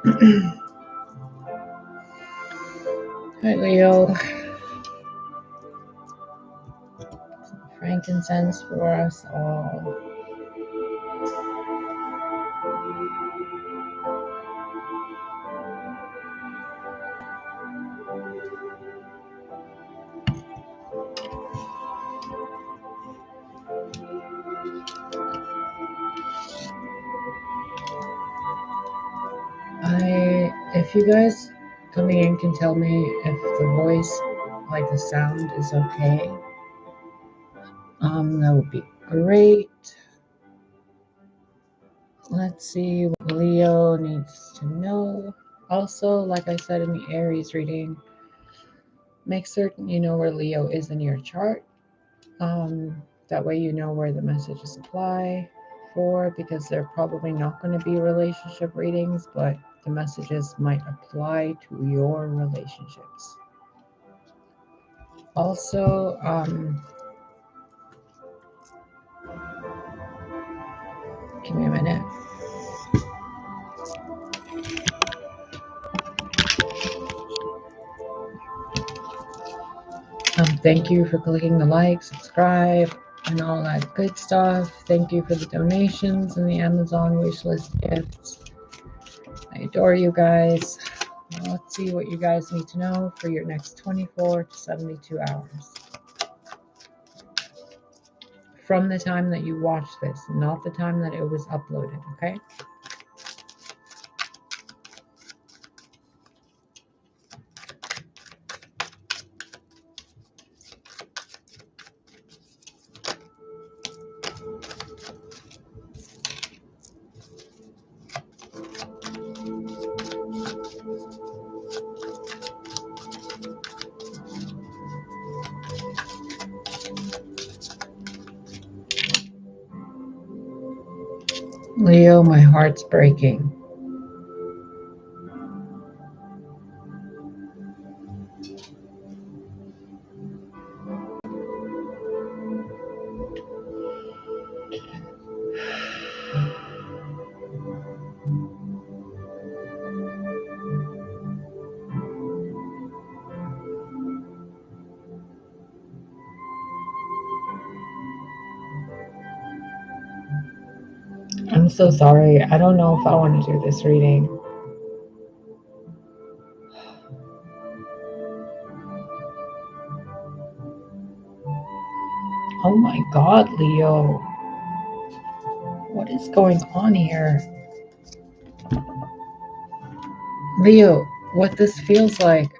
Hi, Leo. Frankincense for us all. If you guys coming in can tell me if the voice, like the sound, is okay, that would be great. Let's see what Leo needs to know. Also, like I said in the Aries reading, make certain you know where Leo is in your chart. That way you know where the messages apply for, because they're probably not going to be relationship readings, but the messages might apply to your relationships. Also, give me a minute. Thank you for clicking the like, subscribe, and all that good stuff. Thank you for the donations and the Amazon wishlist gifts. I adore you guys. Let's see what you guys need to know for your next 24 to 72 hours. From the time that you watch this, not the time that it was uploaded, okay? Leo, my heart's breaking. I'm so sorry. I don't know if I want to do this reading. Oh my God, Leo. What is going on here? Leo, what this feels like,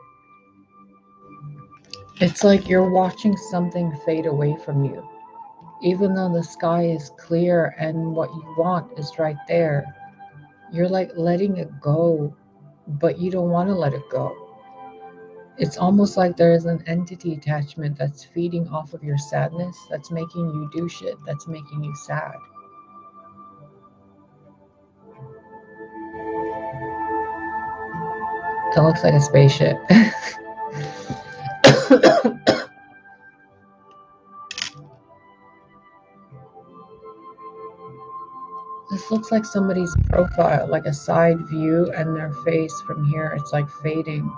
it's like you're watching something fade away from you. Even though the sky is clear and what you want is right there, you're like letting it go, but you don't want to let it go. It's almost like there is an entity attachment that's feeding off of your sadness, that's making you do shit, that's making you sad. That looks like a spaceship. This looks like somebody's profile, like a side view, and their face from here, it's like fading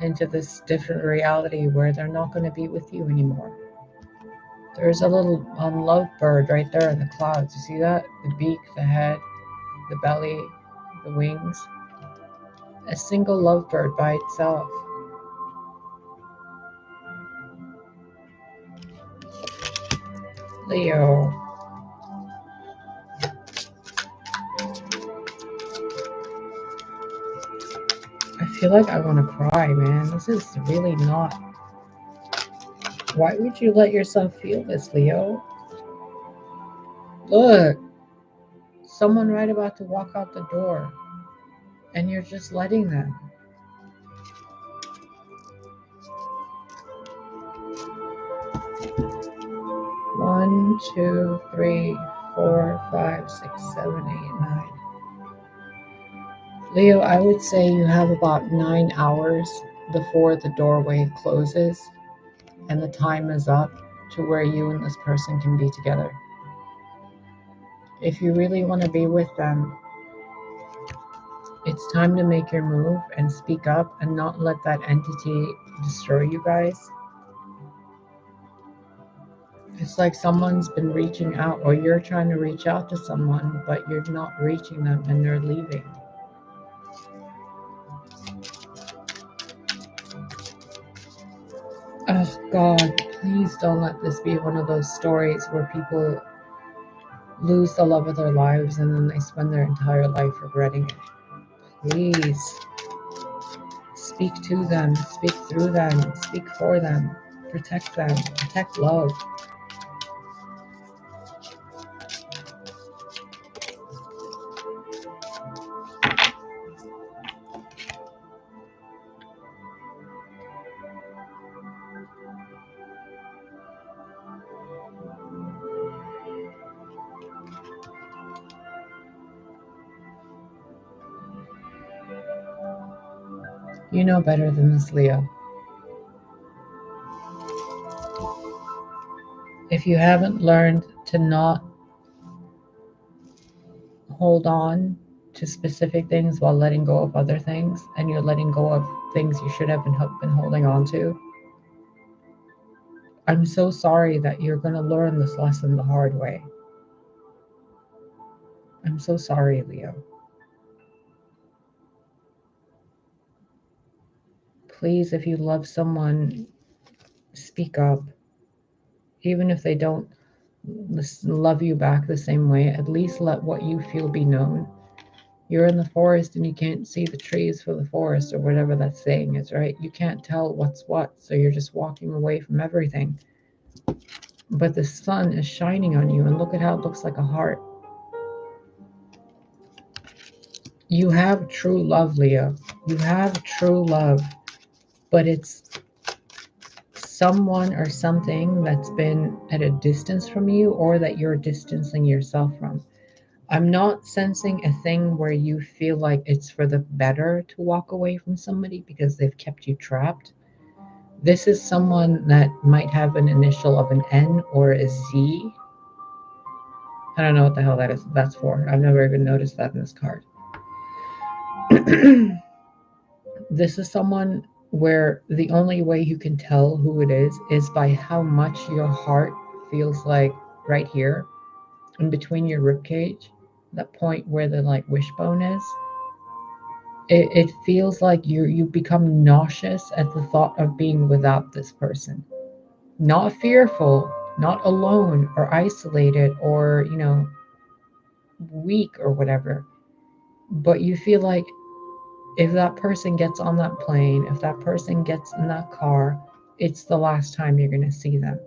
into this different reality where they're not going to be with you anymore. There's a little lovebird right there in the clouds. You see that? The beak, the head, the belly, the wings. A single lovebird by itself. Leo. I feel like I want to cry, man. This is really not... Why would you let yourself feel this, Leo? Look. Someone right about to walk out the door. And you're just letting them. One, two, three, 4, 5, 6, 7, 8, 9. Leo, I would say you have about 9 hours before the doorway closes and the time is up to where you and this person can be together. If you really want to be with them, It's time to make your move and speak up and not let that entity destroy you guys. It's like someone's been reaching out, or you're trying to reach out to someone, but you're not reaching them and they're leaving. Oh God, please don't let this be one of those stories where people lose the love of their lives and then they spend their entire life regretting it. Please speak to them, speak through them, speak for them, protect love. You know better than this, Leo. If you haven't learned to not hold on to specific things while letting go of other things, and you're letting go of things you should have been holding on to, I'm so sorry that you're going to learn this lesson the hard way. I'm so sorry, Leo. Please, if you love someone, speak up. Even if they don't love you back the same way, at least let what you feel be known. You're in the forest and you can't see the trees for the forest, or whatever that saying is, right? You can't tell what's what, so you're just walking away from everything. But the sun is shining on you, and look at how it looks like a heart. You have true love, Leo. You have true love, but it's someone or something that's been at a distance from you, or that you're distancing yourself from. I'm not sensing a thing where you feel like it's for the better to walk away from somebody because they've kept you trapped. This is someone that might have an initial of an N or a Z. I don't know what the hell that's for. I've never even noticed that in this card. This is someone where the only way you can tell who it is by how much your heart feels like right here in between your rib cage, that point where the like wishbone is. It feels like you become nauseous at the thought of being without this person. Not fearful, not alone or isolated or, weak or whatever. But you feel like if that person gets on that plane, if that person gets in that car, it's the last time you're going to see them.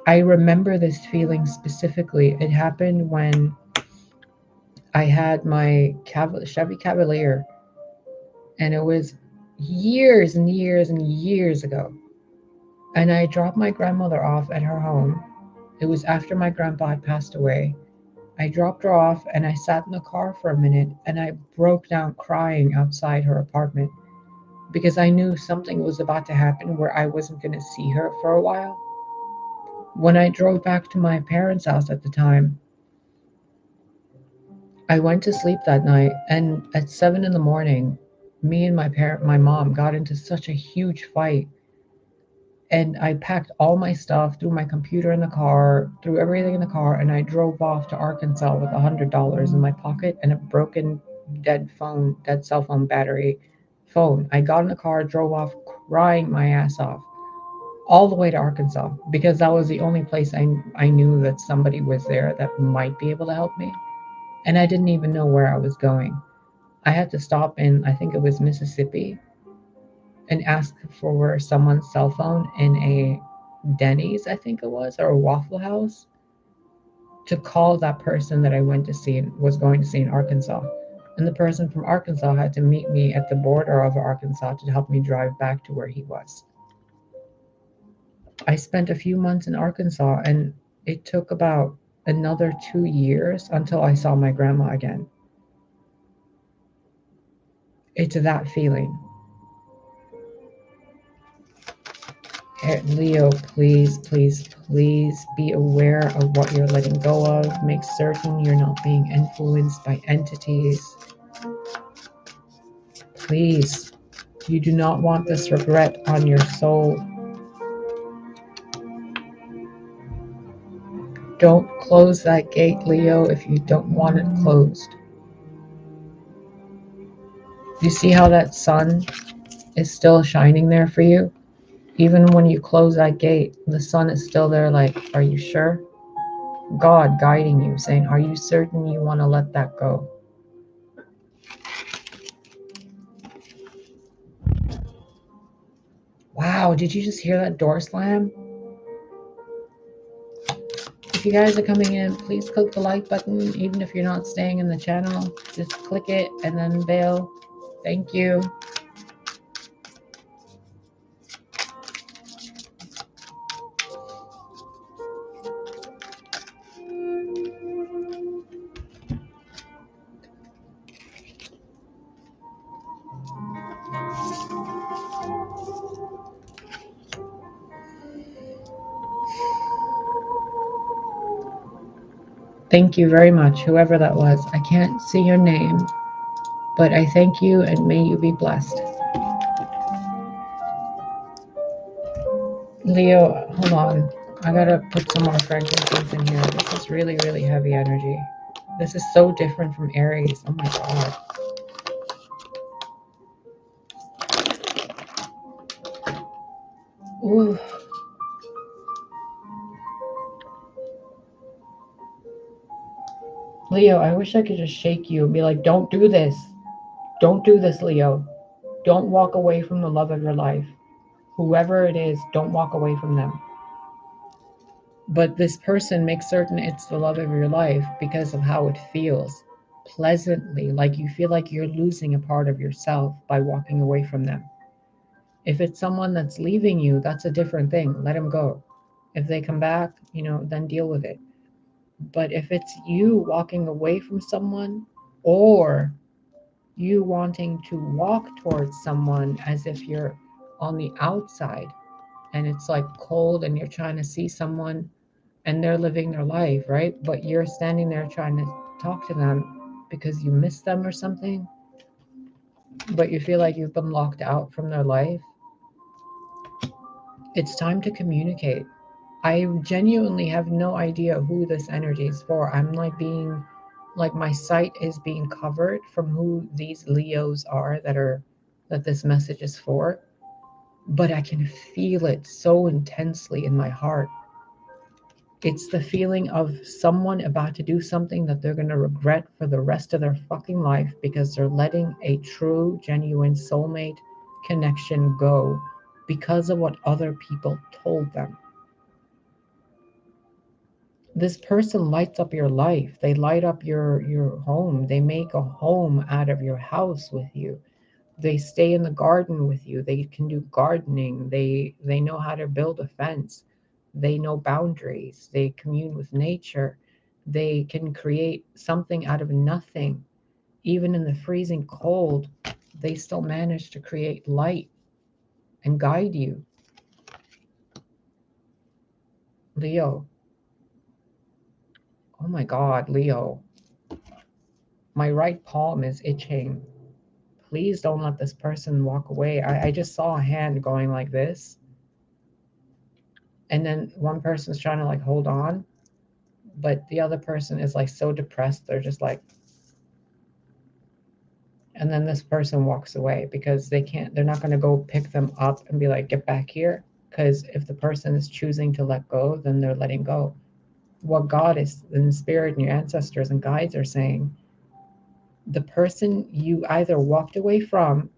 I remember this feeling specifically. It happened when I had my Chevy Cavalier, and it was years and years and years ago. And I dropped my grandmother off at her home. It was after my grandpa had passed away. I dropped her off and I sat in the car for a minute and I broke down crying outside her apartment because I knew something was about to happen where I wasn't going to see her for a while. When I drove back to my parents' house at the time, I went to sleep that night, and at 7 in the morning, me and my mom got into such a huge fight. And I packed all my stuff, threw my computer in the car, threw everything in the car, and I drove off to Arkansas with $100 in my pocket and a broken, dead cell phone battery phone. I got in the car, drove off, crying my ass off, all the way to Arkansas, because that was the only place I knew that somebody was there that might be able to help me. And I didn't even know where I was going. I had to stop in, I think it was Mississippi, and ask for someone's cell phone in a Denny's, I think it was, or a Waffle House, to call that person that I went to see and was going to see in Arkansas. And the person from Arkansas had to meet me at the border of Arkansas to help me drive back to where he was. I spent a few months in Arkansas, and it took about another 2 years until I saw my grandma again. It's that feeling. Leo, please, please, Please be aware of what you're letting go of. Make certain you're not being influenced by entities. Please, you do not want this regret on your soul. Don't close that gate, Leo, if you don't want it closed. You see how that sun is still shining there for you? Even when you close that gate, the sun is still there like, are you sure? God guiding you, saying, are you certain you want to let that go? Wow, did you just hear that door slam? If you guys are coming in, please click the like button. Even if you're not staying in the channel, just click it and then bail. Thank you. Thank you very much, whoever that was. I can't see your name, but I thank you and may you be blessed. Leo, hold on. I gotta put some more frankincense in here. This is really, really heavy energy. This is so different from Aries. Oh my God. Ooh. Leo, I wish I could just shake you and be like, don't do this. Don't do this, Leo. Don't walk away from the love of your life. Whoever it is, don't walk away from them. But this person makes certain it's the love of your life because of how it feels pleasantly, like you feel like you're losing a part of yourself by walking away from them. If it's someone that's leaving you, that's a different thing. Let them go. If they come back, then deal with it. But if it's you walking away from someone, or you wanting to walk towards someone as if you're on the outside and it's like cold and you're trying to see someone and they're living their life, right? But you're standing there trying to talk to them because you miss them or something, but you feel like you've been locked out from their life. It's time to communicate. I genuinely have no idea who this energy is for. I'm like my sight is being covered from who these Leos are that this message is for, but I can feel it so intensely in my heart. It's the feeling of someone about to do something that they're going to regret for the rest of their fucking life because they're letting a true, genuine soulmate connection go because of what other people told them. This person lights up your life. They light up your home. They make a home out of your house with you. They stay in the garden with you. They can do gardening. They know how to build a fence. They know boundaries. They commune with nature. They can create something out of nothing. Even in the freezing cold, they still manage to create light and guide you. Leo. Oh my God, Leo. My right palm is itching. Please don't let this person walk away. I just saw a hand going like this. And then one person's trying to like hold on, but the other person is like so depressed. They're just like, and then this person walks away because they're not going to go pick them up and be like, get back here. Because if the person is choosing to let go, then they're letting go. What God is in spirit and your ancestors and guides are saying, the person you either walked away from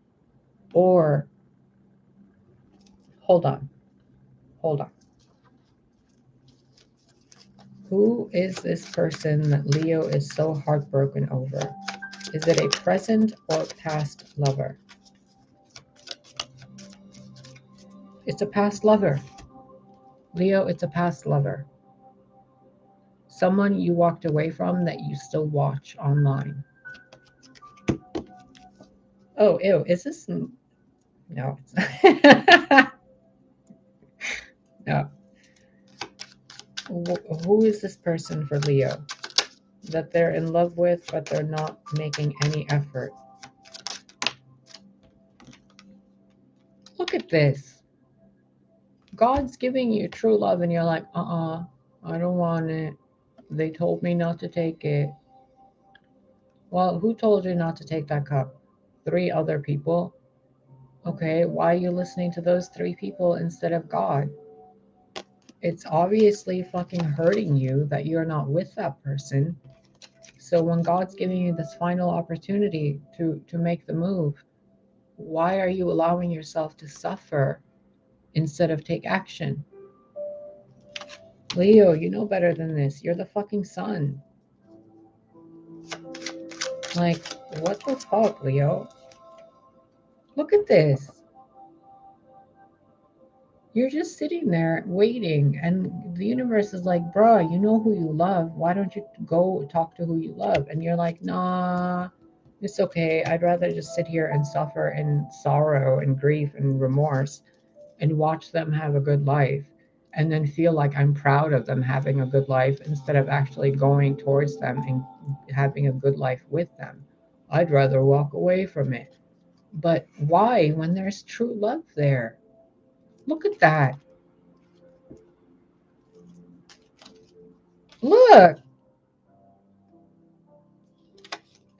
or hold on. Who is this person that Leo is so heartbroken over? Is it a present or past lover? It's a past lover. Leo, it's a past lover. Someone you walked away from that you still watch online. Oh, ew, is this? No. No. Who is this person for Leo? That they're in love with, but they're not making any effort. Look at this. God's giving you true love, and you're like, I don't want it. They told me not to take it. Well, who told you not to take that cup? 3 other people. Okay, why are you listening to those 3 people instead of God? It's obviously fucking hurting you that you're not with that person. So when God's giving you this final opportunity to make the move, why are you allowing yourself to suffer instead of take action? Leo, you know better than this. You're the fucking sun. Like, what the fuck, Leo? Look at this. You're just sitting there waiting, and the universe is like, bruh, you know who you love. Why don't you go talk to who you love? And you're like, nah, it's okay. I'd rather just sit here and suffer in sorrow and grief and remorse and watch them have a good life and then feel like I'm proud of them having a good life instead of actually going towards them and having a good life with them. I'd rather walk away from it. But why when there's true love there? Look at that. Look.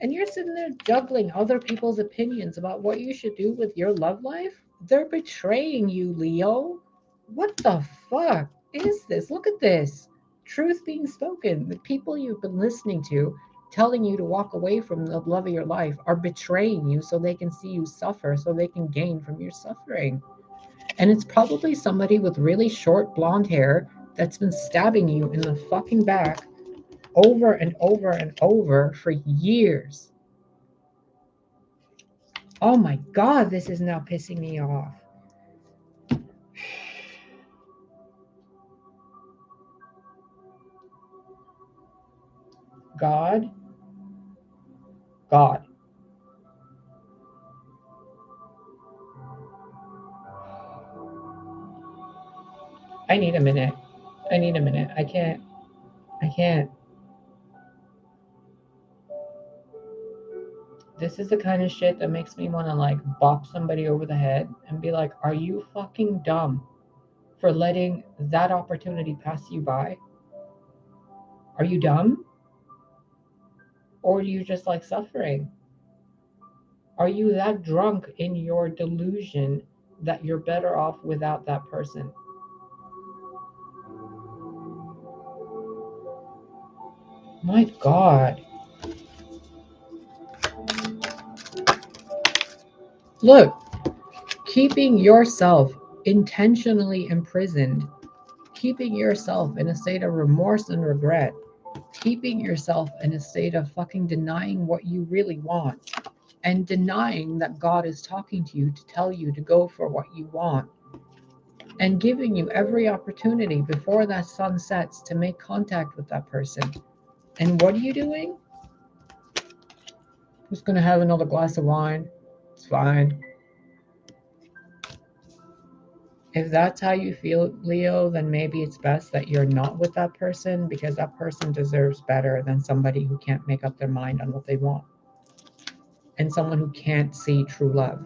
And you're sitting there juggling other people's opinions about what you should do with your love life? They're betraying you, Leo. What the fuck is this? Look at this. Truth being spoken. The people you've been listening to telling you to walk away from the love of your life are betraying you so they can see you suffer, so they can gain from your suffering. And it's probably somebody with really short blonde hair that's been stabbing you in the fucking back over and over and over for years. Oh my God, this is now pissing me off. God, God. I need a minute. I need a minute. I can't. I can't. This is the kind of shit that makes me want to like bop somebody over the head and be like, are you fucking dumb for letting that opportunity pass you by? Are you dumb? Or do you just like suffering? Are you that drunk in your delusion that you're better off without that person? My God. Look, keeping yourself intentionally imprisoned, keeping yourself in a state of remorse and regret, keeping yourself in a state of fucking denying what you really want, and denying that God is talking to you to tell you to go for what you want, and giving you every opportunity before that sun sets to make contact with that person. And what are you doing? Just gonna have another glass of wine. It's fine. If that's how you feel, Leo, then maybe it's best that you're not with that person because that person deserves better than somebody who can't make up their mind on what they want and someone who can't see true love.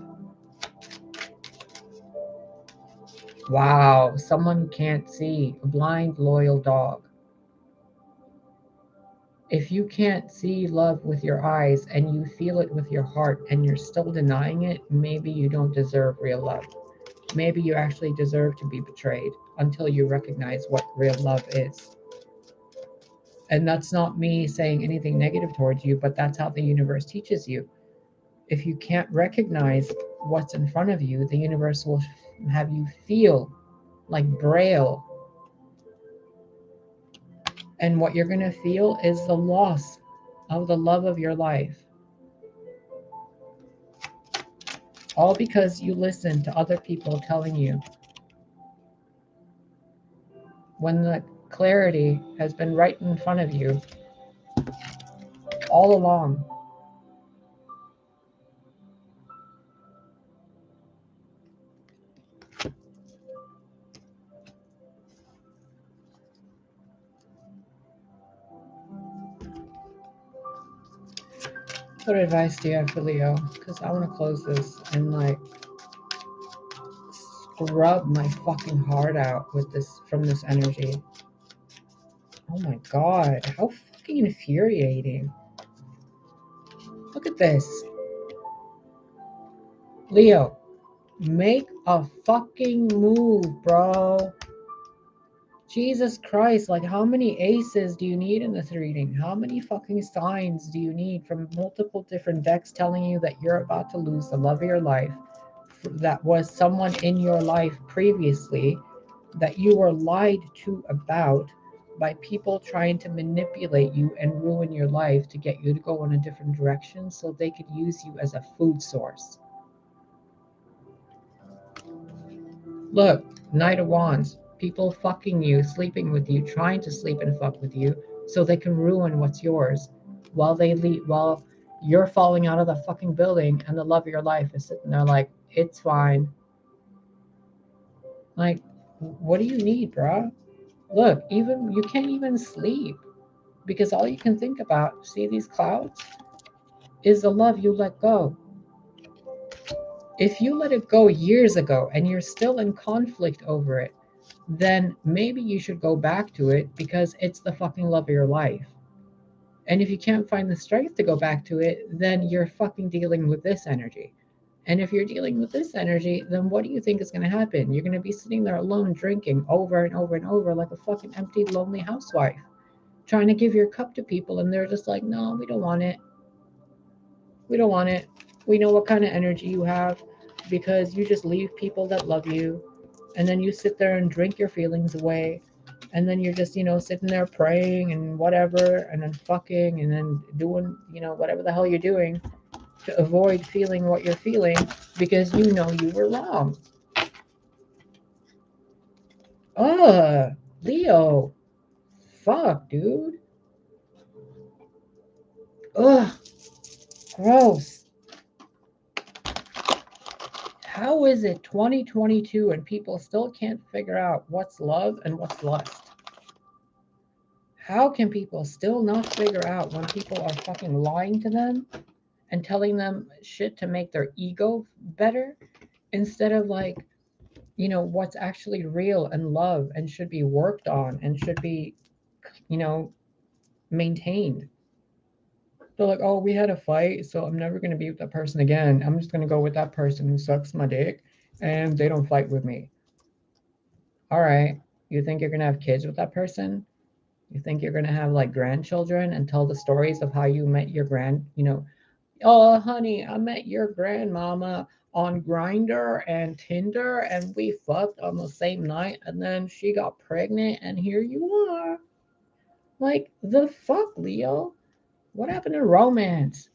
Wow, someone who can't see, a blind, loyal dog. If you can't see love with your eyes and you feel it with your heart and you're still denying it, maybe you don't deserve real love. Maybe you actually deserve to be betrayed until you recognize what real love is. And that's not me saying anything negative towards you, but that's how the universe teaches you. If you can't recognize what's in front of you, the universe will have you feel like Braille. And what you're going to feel is the loss of the love of your life. All because you listen to other people telling you when the clarity has been right in front of you all along. What advice do you have for Leo? Because I want to close this and like scrub my fucking heart out with this from this energy. Oh my god, how fucking infuriating. Look at this. Leo, make a fucking move, bro. Jesus Christ, like how many aces do you need in this reading? How many fucking signs do you need from multiple different decks telling you that you're about to lose the love of your life? That was someone in your life previously that you were lied to about by people trying to manipulate you and ruin your life to get you to go in a different direction so they could use you as a food source. Look, Knight of Wands. People fucking you, sleeping with you, trying to sleep and fuck with you so they can ruin what's yours while they leave, while you're falling out of the fucking building and the love of your life is sitting there like, it's fine. Like, what do you need, bruh? Look, even you can't even sleep because all you can think about, see these clouds, is the love you let go. If you let it go years ago and you're still in conflict over it, then maybe you should go back to it because it's the fucking love of your life. And if you can't find the strength to go back to it, then you're fucking dealing with this energy. And if you're dealing with this energy, then what do you think is going to happen? You're going to be sitting there alone drinking over and over and over like a fucking empty, lonely housewife, trying to give your cup to people, and they're just like, no, we don't want it. We don't want it. We know what kind of energy you have because you just leave people that love you, and then you sit there and drink your feelings away, and then you're just, sitting there praying and whatever, and then fucking, and then doing, whatever the hell you're doing to avoid feeling what you're feeling because you know you were wrong. Leo. Fuck, dude. Ugh. Gross. How is it 2022 and people still can't figure out what's love and what's lust? How can people still not figure out when people are fucking lying to them and telling them shit to make their ego better instead of like, what's actually real and love and should be worked on and should be, you know, maintained? They're like, oh, we had a fight, so I'm never going to be with that person again. I'm just going to go with that person who sucks my dick and they don't fight with me. All right. You think you're going to have kids with that person? You think you're going to have like grandchildren and tell the stories of how you met your oh, honey, I met your grandmama on Grinder and Tinder and we fucked on the same night and then she got pregnant and here you are. Like, the fuck, Leo? What happened to romance?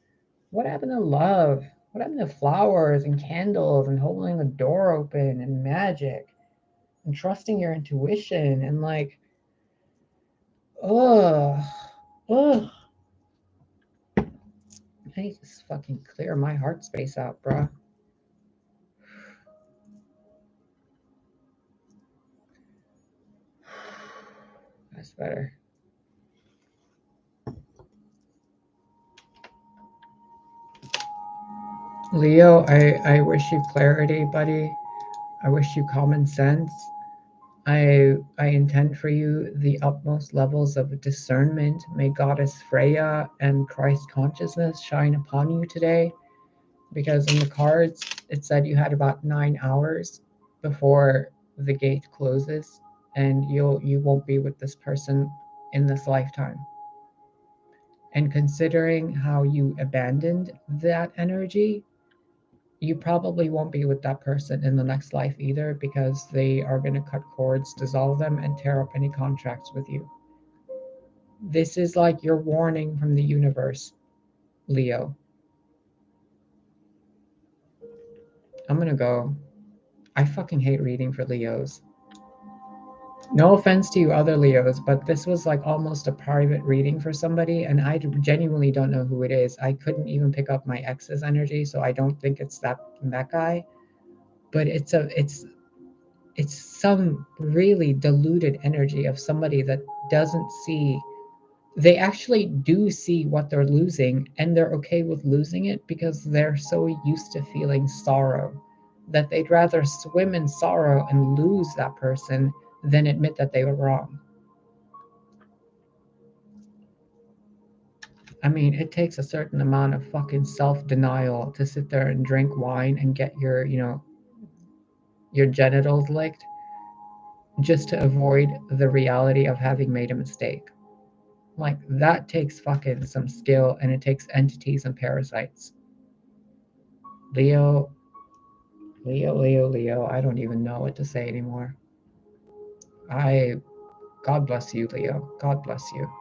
What happened to love? What happened to flowers and candles and holding the door open and magic and trusting your intuition and like, ugh, ugh. I need to fucking clear my heart space out, bruh. That's better. Leo, I wish you clarity, buddy. I wish you common sense. I intend for you the utmost levels of discernment. May Goddess Freya and Christ consciousness shine upon you today. Because in the cards, it said you had about 9 hours before the gate closes, and you won't be with this person in this lifetime. And considering how you abandoned that energy, you probably won't be with that person in the next life either because they are going to cut cords, dissolve them, and tear up any contracts with you. This is like your warning from the universe, Leo. I'm going to go. I fucking hate reading for Leos. No offense to you other Leos, but this was like almost a private reading for somebody, and I genuinely don't know who it is. I couldn't even pick up my ex's energy, so I don't think it's that guy. But it's some really diluted energy of somebody that doesn't see they actually do see what they're losing and they're okay with losing it because they're so used to feeling sorrow that they'd rather swim in sorrow and lose that person than admit that they were wrong. I mean, it takes a certain amount of fucking self denial to sit there and drink wine and get your genitals licked just to avoid the reality of having made a mistake. Like, that takes fucking some skill and it takes entities and parasites. Leo, Leo, I don't even know what to say anymore. God bless you, Leo. God bless you.